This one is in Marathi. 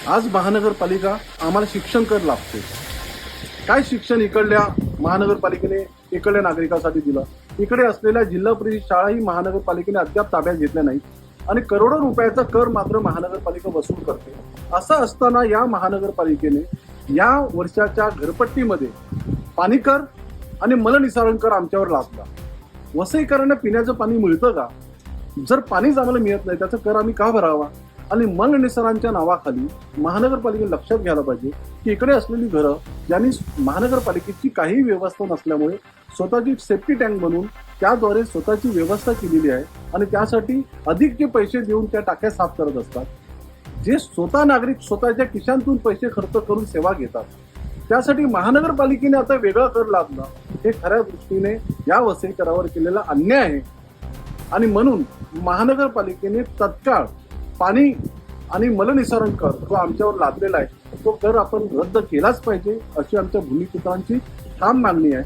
आज महानगरपालिका आम्हाला शिक्षण कर लाभते. काय शिक्षण इकडल्या महानगरपालिकेने इकडल्या नागरिकांसाठी दिलं. इकडे असलेल्या जिल्हा परिषद शाळाही महानगरपालिकेने अद्याप ताब्यात घेतल्या नाहीत आणि करोडो रुपयाचा कर मात्र महानगरपालिका वसूल करते. असं असताना या महानगरपालिकेने या वर्षाच्या घरपट्टीमध्ये पाणी कर आणि मलनिसारण कर आमच्यावर लादला. वसईकरांना पिण्याचं पाणी मिळतं का? जर पाणीच आम्हाला मिळत नाही त्याचा कर आम्ही का भरावा? आणि मलनिसारांच्या नावाखाली महानगरपालिकेने लक्षात घ्यायला पाहिजे की इकडे असलेली घरं ज्यांनी महानगरपालिकेची काही व्यवस्था नसल्यामुळे स्वतःची सेफ्टी टँक बनवून त्याद्वारे स्वतःची व्यवस्था केलेली आहे आणि त्यासाठी अधिकचे पैसे देऊन त्या टाक्या साफ करत असतात. जे स्वतः नागरिक स्वतःच्या खिशांतून पैसे खर्च करून सेवा घेतात त्यासाठी महानगरपालिकेने आता वेगळा कर लादला. हे खऱ्या दृष्टीने या वसईकरावर केलेला अन्याय आहे आणि म्हणून महानगरपालिकेने तत्काळ पाणी आणि मलनिसारण कर जो आमच्यावर लादलेला आहे तो कर आपण रद्द केलाच पाहिजे अशी आमच्या भूमिपुत्रांची ठाम मागणी आहे.